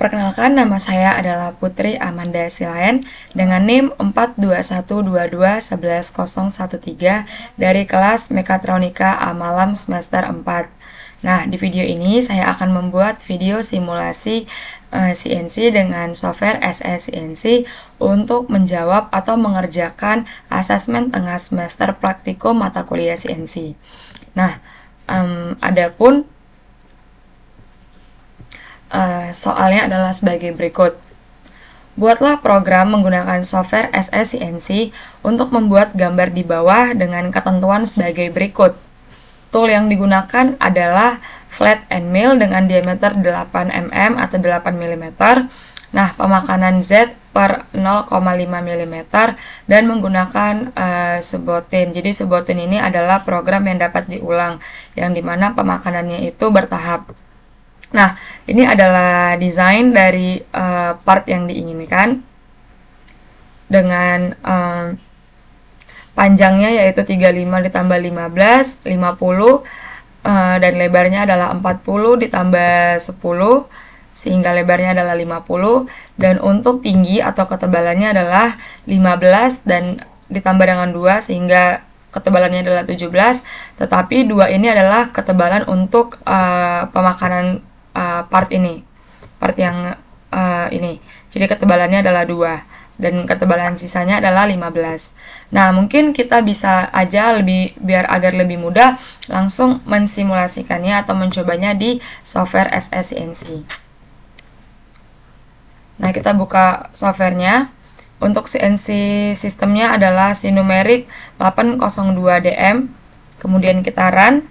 Perkenalkan, nama saya adalah Putri Amanda Silayan dengan NIM 42122111013 dari kelas Mekatronika A Malam semester 4. Nah, di video ini saya akan membuat video simulasi CNC dengan software SE-CNC untuk menjawab atau mengerjakan asesmen tengah semester praktikum mata kuliah CNC. Nah, adapun soalnya adalah sebagai berikut. Buatlah program menggunakan software SE-CNC untuk membuat gambar di bawah dengan ketentuan sebagai berikut. Tool yang digunakan adalah flat and mill dengan diameter 8 mm atau 8 mm. Nah, pemakanan Z per 0,5 mm dan menggunakan subroutine. Jadi subroutine ini adalah program yang dapat diulang, yang dimana pemakanannya itu bertahap. Nah, ini adalah desain dari part yang diinginkan dengan panjangnya yaitu 35 ditambah 15, 50, dan lebarnya adalah 40 ditambah 10, sehingga lebarnya adalah 50, dan untuk tinggi atau ketebalannya adalah 15 dan ditambah dengan 2, sehingga ketebalannya adalah 17, tetapi 2 ini adalah ketebalan untuk pemakanan part ini, part yang ini. Jadi ketebalannya adalah 2 dan ketebalan sisanya adalah 15. Nah, mungkin kita bisa aja biar agar lebih mudah langsung mensimulasikannya atau mencobanya di software SE-CNC. Nah, kita buka softwarenya. Untuk CNC sistemnya adalah Sinumerik 802DM. Kemudian kita run.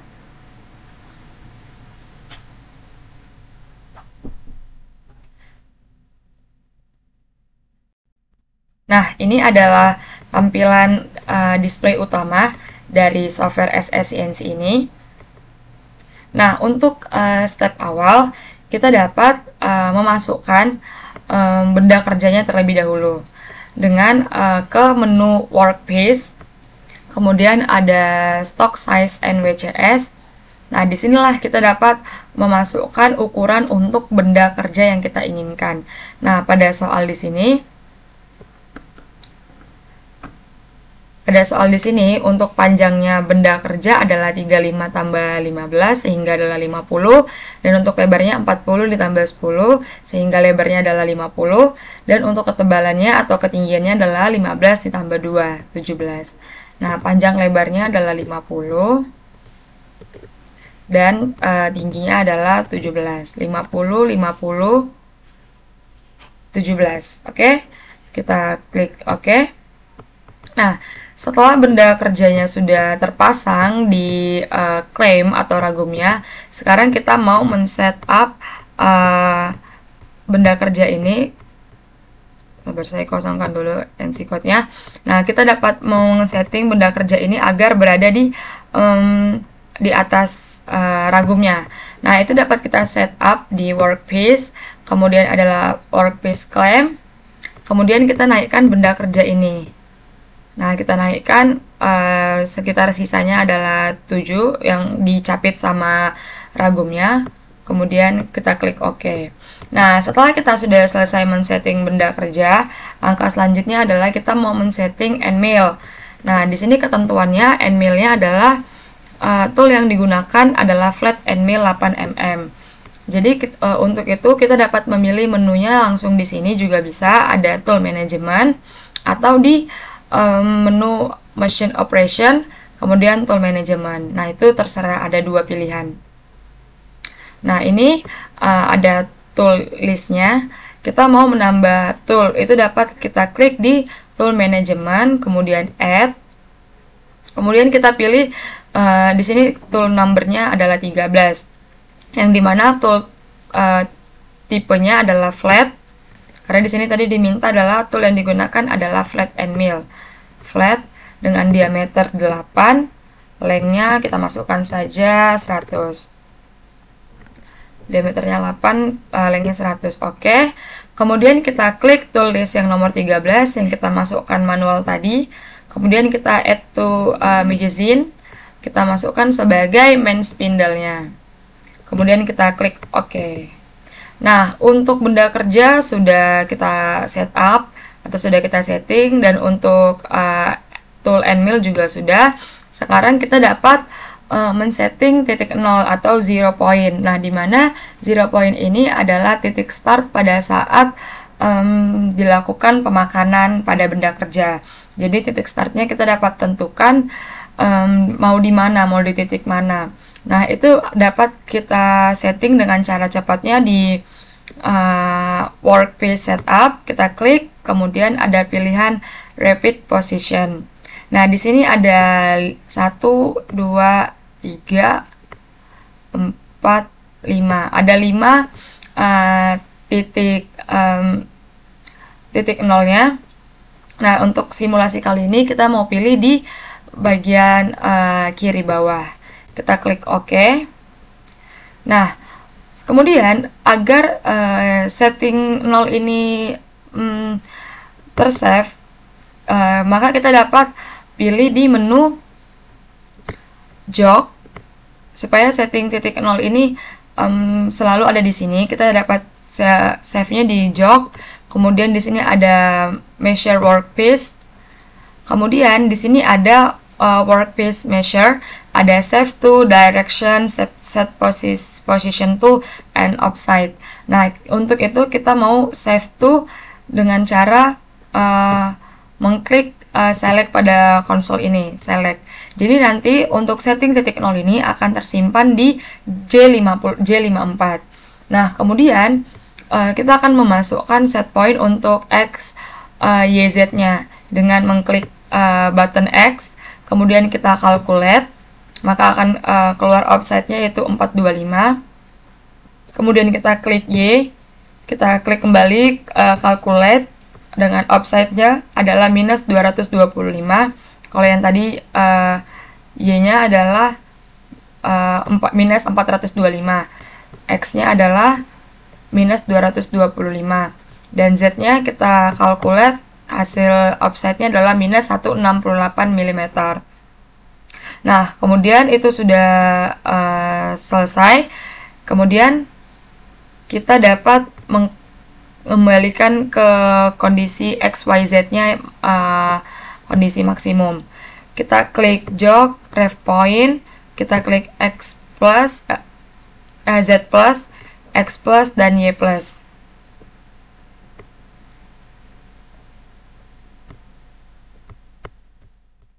Nah, ini adalah tampilan display utama dari software SE-CNC ini. Nah, untuk step awal, kita dapat memasukkan benda kerjanya terlebih dahulu dengan ke menu workpiece, kemudian ada stock size NWCS. Nah, disinilah kita dapat memasukkan ukuran untuk benda kerja yang kita inginkan. Nah, pada soal di sini, untuk panjangnya benda kerja adalah 35 tambah 15 sehingga adalah 50, dan untuk lebarnya 40 ditambah 10 sehingga lebarnya adalah 50, dan untuk ketebalannya atau ketinggiannya adalah 15 ditambah 2, 17. Nah, panjang lebarnya adalah 50 dan tingginya adalah 17. 50, 50, 17. Oke, kita klik OK. Nah, setelah benda kerjanya sudah terpasang di claim atau ragumnya, sekarang kita mau men-setup benda kerja ini. Sabar, saya kosongkan dulu NC code-nya. Nah, kita dapat mau setting benda kerja ini agar berada di atas ragumnya. Nah, itu dapat kita setup di workpiece, kemudian adalah workpiece claim, kemudian kita naikkan benda kerja ini. Nah, kita naikkan sekitar sisanya adalah 7 yang dicapit sama ragumnya. Kemudian kita klik OK. Nah, setelah kita sudah selesai men-setting benda kerja, langkah selanjutnya adalah kita mau men-setting end mill. Nah, di sini ketentuannya end mill-nya adalah tool yang digunakan adalah flat end mill 8 mm. Jadi untuk itu kita dapat memilih menunya langsung di sini juga bisa, ada tool management atau di menu machine operation, kemudian tool management. Nah, itu terserah, ada 2 pilihan. Nah, ini ada tool listnya. Kita mau menambah tool, itu dapat kita klik di tool management, kemudian add, kemudian kita pilih di sini tool numbernya adalah 13, yang dimana tool tipenya adalah flat. Karena di sini tadi diminta adalah tool yang digunakan adalah flat and mill. Flat dengan diameter 8, lengthnya kita masukkan saja 100. Diameternya 8, lengthnya 100. Oke. Kemudian kita klik tool list yang nomor 13 yang kita masukkan manual tadi. Kemudian kita add to magazine. Kita masukkan sebagai main spindle-nya. Kemudian kita klik OK. Nah, untuk benda kerja sudah kita set up atau sudah kita setting, dan untuk tool and meal juga sudah. Sekarang kita dapat men-setting titik 0 atau 0 point. Nah, di mana 0 point ini adalah titik start pada saat dilakukan pemakanan pada benda kerja. Jadi titik startnya kita dapat tentukan mau di mana, mau di titik mana. Nah, itu dapat kita setting dengan cara cepatnya di workspace setup. Kita klik, kemudian ada pilihan repeat position. Nah, di sini ada 1, 2, 3, 4, 5. Ada 5 titik nolnya. Nah, untuk simulasi kali ini kita mau pilih di bagian kiri bawah. Kita klik OK. Nah, kemudian agar setting 0 ini tersave, maka kita dapat pilih di menu jog supaya setting titik 0 ini selalu ada di sini. Kita dapat save-nya di jog. Kemudian di sini ada measure workspace. Kemudian di sini ada workspace measure, ada save to, direction, set position to, and offsite. Nah, untuk itu kita mau save to dengan cara mengklik select pada konsol ini, select. Jadi nanti untuk setting titik 0 ini akan tersimpan di J54. Nah, kemudian kita akan memasukkan set point untuk X, Y, Z-nya dengan mengklik button X, kemudian kita calculate, maka akan keluar offset-nya yaitu 425. Kemudian kita klik Y, kita klik kembali calculate, dengan offset-nya adalah minus 225. Kalau yang tadi Y-nya adalah minus 425, X-nya adalah minus 225, dan Z-nya kita calculate, hasil offset-nya adalah minus 168 mm. Nah, kemudian itu sudah selesai. Kemudian kita dapat mengembalikan ke kondisi XYZ-nya kondisi maksimum. Kita klik jog, ref point, kita klik X plus, Z plus, X plus, dan Y plus.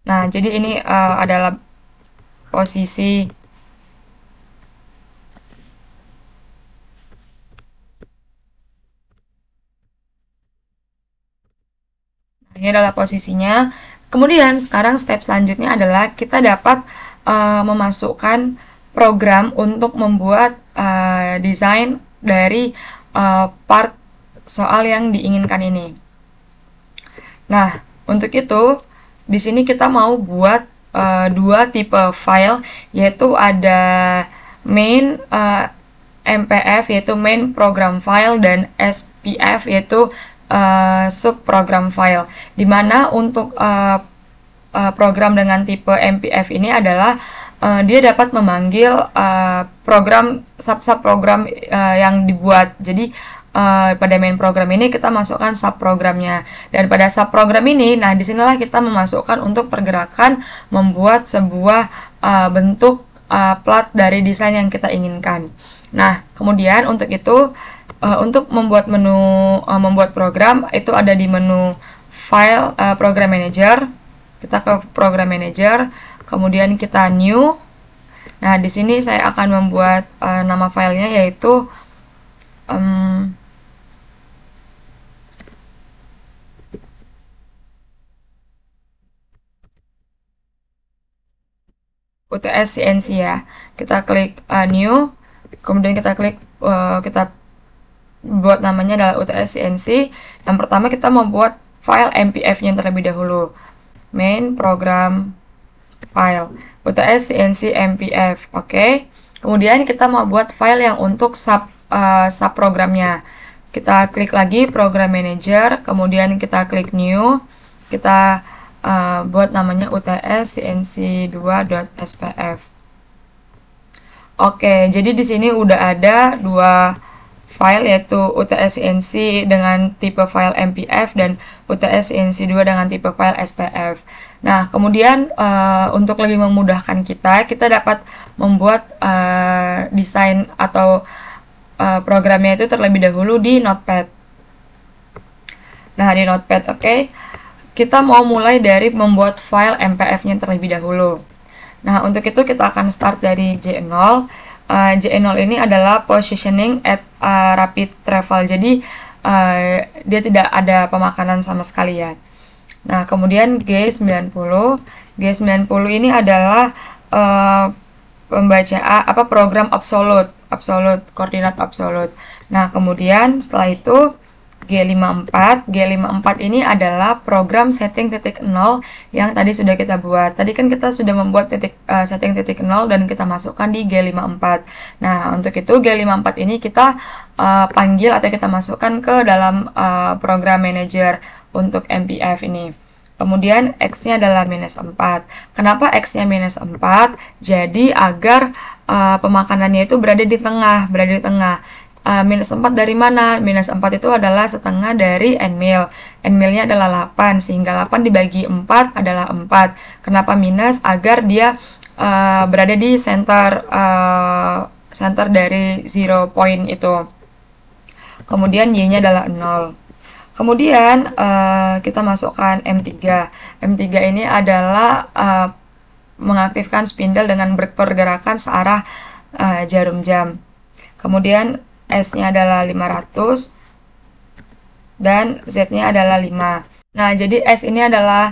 Nah, jadi ini adalah posisi ini adalah posisinya. Kemudian sekarang step selanjutnya adalah kita dapat memasukkan program untuk membuat desain dari part soal yang diinginkan ini. Nah, untuk itu di sini kita mau buat dua tipe file, yaitu ada main MPF yaitu main program file, dan SPF yaitu subprogram file. Dimana untuk program dengan tipe MPF ini adalah dia dapat memanggil program subprogram yang dibuat. Jadi pada main program ini kita masukkan subprogramnya, dan pada subprogram ini, nah disinilah kita memasukkan untuk pergerakan membuat sebuah bentuk plat dari desain yang kita inginkan. Nah, kemudian untuk itu untuk membuat menu membuat program itu ada di menu file, program manager. Kita ke program manager, kemudian kita new. Nah, di sini saya akan membuat nama filenya yaitu UTS CNC ya. Kita klik new, kemudian kita klik kita buat namanya adalah UTS CNC. Yang pertama kita membuat file MPF-nya terlebih dahulu. Main program file UTS CNC MPF. Oke. Kemudian kita mau buat file yang untuk subprogramnya. Kita klik lagi program manager, kemudian kita klik new. Kita buat namanya UTS CNC2.spf. Oke, jadi di sini udah ada dua file, yaitu UTS-CNC dengan tipe file MPF dan UTS-CNC2 dengan tipe file SPF. Nah, kemudian untuk lebih memudahkan kita dapat membuat desain atau programnya itu terlebih dahulu di Notepad. Nah, di Notepad, oke. Kita mau mulai dari membuat file MPF-nya terlebih dahulu. Nah, untuk itu kita akan start dari J0. J0 ini adalah positioning at rapid travel. Jadi, dia tidak ada pemakanan sama sekali ya. Nah, kemudian G90. G90 ini adalah program absolute, koordinat absolute. Nah, kemudian setelah itu G54. G54 ini adalah program setting titik 0 yang tadi sudah kita buat. Tadi kan kita sudah membuat setting titik 0 dan kita masukkan di G54. Nah, untuk itu G54 ini kita panggil atau kita masukkan ke dalam program manager untuk MPF ini. Kemudian X-nya adalah -4. Kenapa X-nya -4? Jadi agar pemakanannya itu berada di tengah. -4 dari mana? -4 itu adalah setengah dari N-mil. N-milnya adalah 8, sehingga 8 dibagi 4 adalah 4. Kenapa minus? Agar dia berada di center dari 0 point itu. Kemudian Y-nya adalah 0. Kemudian kita masukkan M3. M3 ini adalah mengaktifkan spindle dengan pergerakan searah jarum jam. Kemudian S-nya adalah 500 dan Z-nya adalah 5. Nah, jadi S ini adalah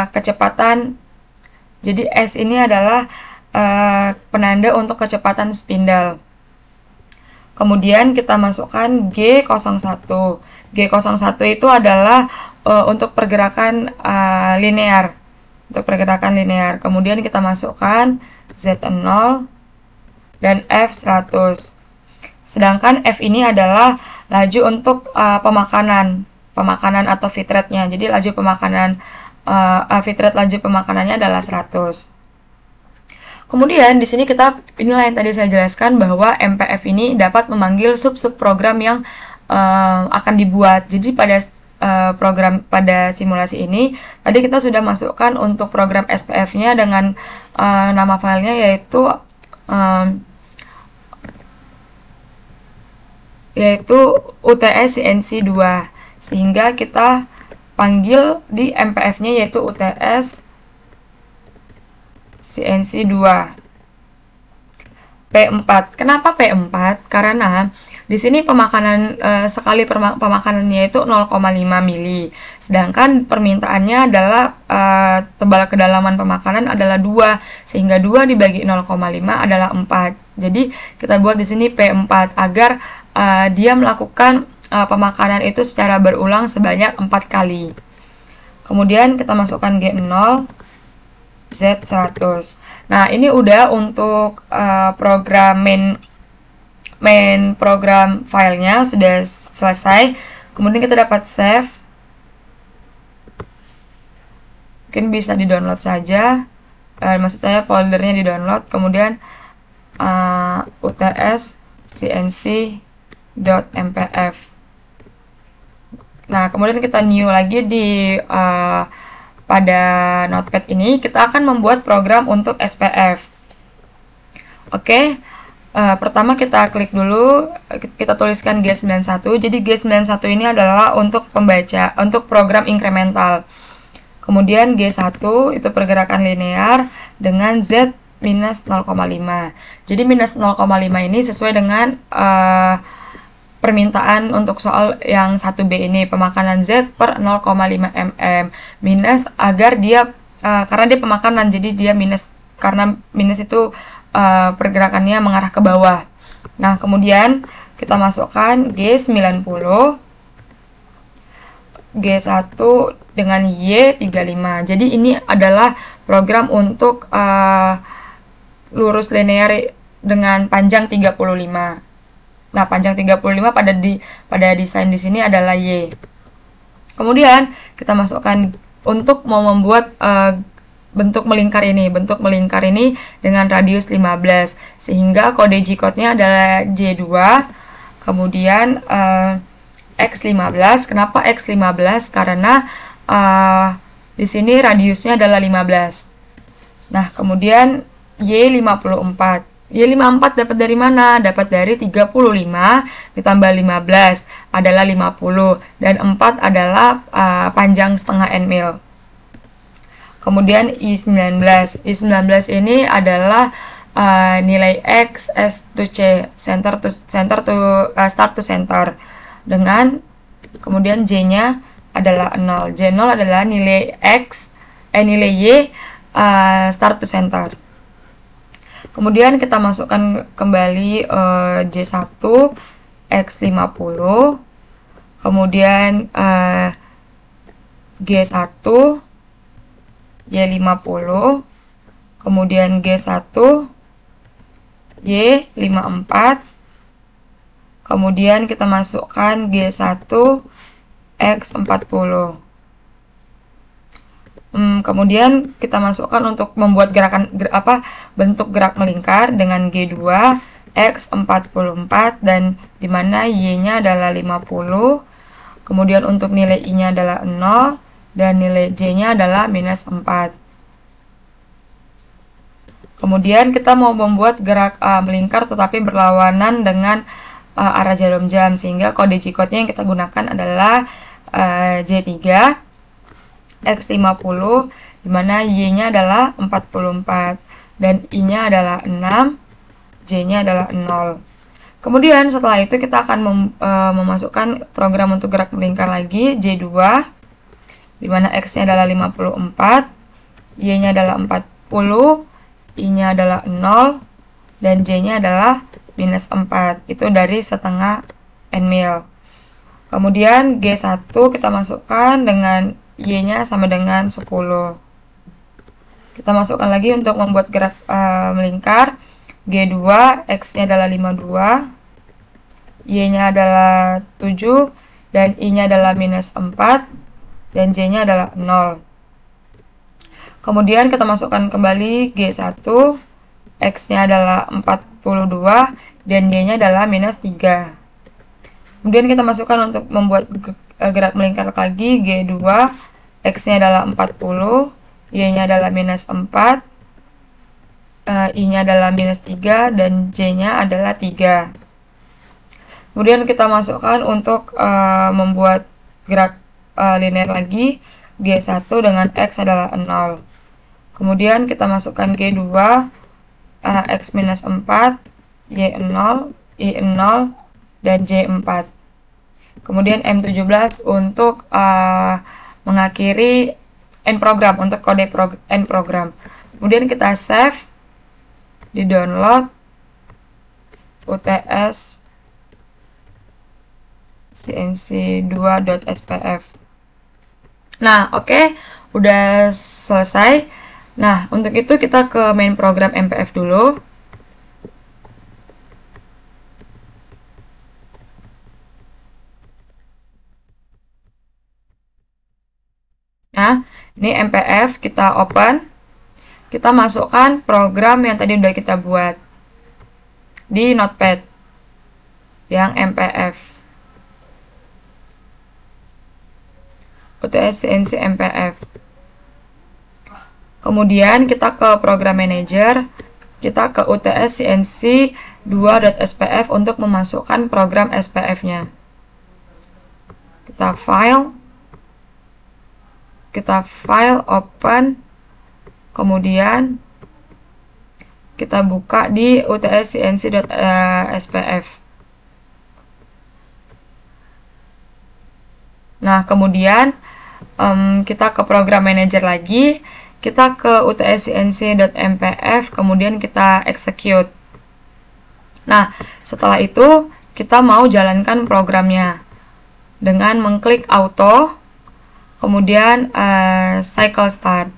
kecepatan. Jadi S ini adalah penanda untuk kecepatan spindle. Kemudian kita masukkan G01. G01 itu adalah untuk pergerakan linear. Kemudian kita masukkan Z0 dan F100. Sedangkan F ini adalah laju untuk pemakanan atau feed rate-nya. Jadi laju feed rate laju pemakanannya adalah 100. Kemudian di sini inilah yang tadi saya jelaskan bahwa MPF ini dapat memanggil sub-sub program yang akan dibuat. Jadi pada simulasi ini tadi kita sudah masukkan untuk program SPF-nya dengan nama filenya yaitu UTS-CNC2, sehingga kita panggil di MPF-nya yaitu UTS-CNC2. P4. Kenapa P4? Karena di sini sekali pemakanannya itu 0,5 mili. Sedangkan permintaannya adalah tebal kedalaman pemakanan adalah 2, sehingga 2 dibagi 0,5 adalah 4. Jadi kita buat di sini P4 agar dia melakukan pemakanan itu secara berulang sebanyak 4 kali. Kemudian kita masukkan G0, Z100. Nah, ini udah untuk program main program filenya sudah selesai. Kemudian kita dapat save. Mungkin bisa di-download saja. Maksud saya foldernya di-download. Kemudian UTS-CNC.mpf. Nah, kemudian kita new lagi di pada Notepad ini kita akan membuat program untuk SPF. Oke, pertama kita klik dulu, kita tuliskan G91. Jadi G91 ini adalah untuk program incremental. Kemudian G1 itu pergerakan linear dengan Z minus 0,5. Jadi minus 0,5 ini sesuai dengan permintaan untuk soal yang 1B ini, pemakanan Z per 0,5 mm minus agar dia karena dia pemakanan, jadi dia minus, karena minus itu pergerakannya mengarah ke bawah. Nah, kemudian kita masukkan G90, G1 dengan Y35. Jadi ini adalah program untuk lurus linear dengan panjang 35. Nah, panjang 35 pada desain di sini adalah Y. Kemudian kita masukkan untuk mau membuat bentuk melingkar ini. Bentuk melingkar ini dengan radius 15. Sehingga kode G-code-nya adalah J2 kemudian X15. Kenapa X15? Karena di sini radiusnya adalah 15. Nah, kemudian Y54. Y54 dapat dari mana? Dapat dari 35 ditambah 15 adalah 50. Dan 4 adalah panjang setengah N-mil. Kemudian I19. I19 ini adalah nilai X, S to C, start to center. Dengan kemudian J-nya adalah 0. J0 adalah nilai X, nilai Y, start to center. Kemudian kita masukkan kembali J1, X50, kemudian G1, Y50, kemudian G1, Y54, kemudian kita masukkan G1, X40. Kemudian kita masukkan untuk membuat bentuk gerak melingkar dengan G2, X44, dan dimana Y-nya adalah 50. Kemudian untuk nilai I-nya adalah 0, dan nilai J-nya adalah minus 4. Kemudian kita mau membuat gerak melingkar tetapi berlawanan dengan arah jarum jam, sehingga kode G-code-nya yang kita gunakan adalah J3, X50, dimana Y-nya adalah 44, dan I-nya adalah 6, J-nya adalah 0. Kemudian setelah itu kita akan memasukkan program untuk gerak melingkar lagi, J2, dimana X-nya adalah 54, Y-nya adalah 40, I-nya adalah 0, dan J-nya adalah minus 4. Itu dari setengah N-mil. Kemudian G1 kita masukkan dengan Y-nya sama dengan 10. Kita masukkan lagi untuk membuat gerak melingkar. G2, X-nya adalah 52, Y-nya adalah 7, dan I-nya adalah minus 4, dan J-nya adalah 0. Kemudian kita masukkan kembali G1, X-nya adalah 42, dan Y-nya adalah minus 3. Kemudian kita masukkan untuk membuat gerak melingkar lagi, G2, X-nya adalah 40, Y-nya adalah minus 4, I-nya adalah minus 3, dan J-nya adalah 3. Kemudian kita masukkan untuk membuat gerak linear lagi, G1 dengan X adalah 0. Kemudian kita masukkan G2, X minus 4, Y0, I0, dan J4. Kemudian M17 untuk mengakhiri end program, untuk kode end program. Kemudian kita save, di download UTS cnc2.spf. Nah, oke, udah selesai. Nah, untuk itu kita ke main program MPF dulu. Nah, ini MPF, kita open. Kita masukkan program yang tadi udah kita buat di Notepad yang MPF. UTS CNC MPF. Kemudian kita ke program manager, kita ke UTS CNC 2.spf untuk memasukkan program SPF-nya. Kita file, open, kemudian kita buka di UTS CNC.spf. Nah, kemudian kita ke program manager lagi, kita ke UTS CNC.mpf, kemudian kita execute. Nah, setelah itu kita mau jalankan programnya dengan mengklik auto, kemudian cycle start.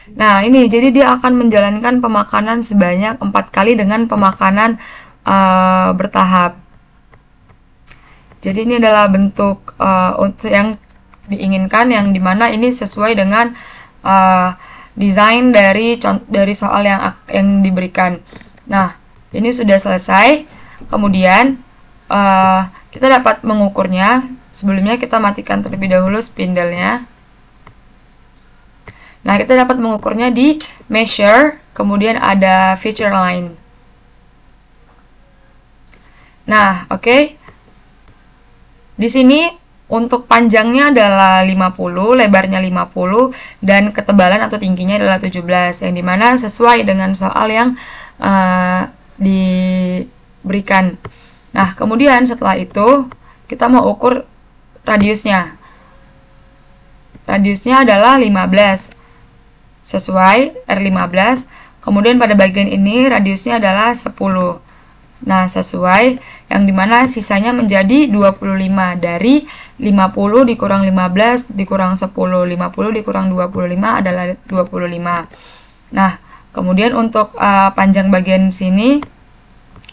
Nah, ini jadi dia akan menjalankan pemakanan sebanyak 4 kali dengan pemakanan bertahap. Jadi ini adalah bentuk yang diinginkan, yang dimana ini sesuai dengan desain dari soal yang diberikan. Nah, ini sudah selesai. Kemudian kita dapat mengukurnya. Sebelumnya kita matikan terlebih dahulu spindle-nya. Nah, kita dapat mengukurnya di measure, kemudian ada feature line. Nah, oke. Di sini untuk panjangnya adalah 50, lebarnya 50, dan ketebalan atau tingginya adalah 17, yang dimana sesuai dengan soal yang diberikan. Nah, kemudian setelah itu, kita mau ukur radiusnya. Radiusnya adalah 15, sesuai R15. Kemudian pada bagian ini radiusnya adalah 10. Nah, sesuai, yang dimana sisanya menjadi 25. Dari 50 dikurang 15 dikurang 10. 50 dikurang 25 adalah 25. Nah, kemudian untuk panjang bagian sini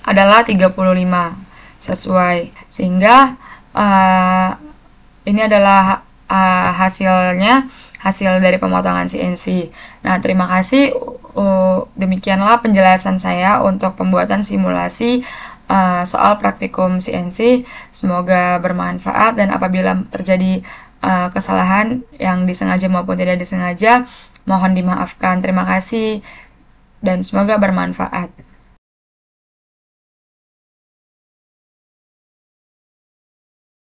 adalah 35. Sesuai. Sehingga ini adalah hasil dari pemotongan CNC. Nah, terima kasih. Demikianlah penjelasan saya untuk pembuatan simulasi soal praktikum CNC. Semoga bermanfaat, dan apabila terjadi kesalahan yang disengaja maupun tidak disengaja, mohon dimaafkan. Terima kasih dan semoga bermanfaat.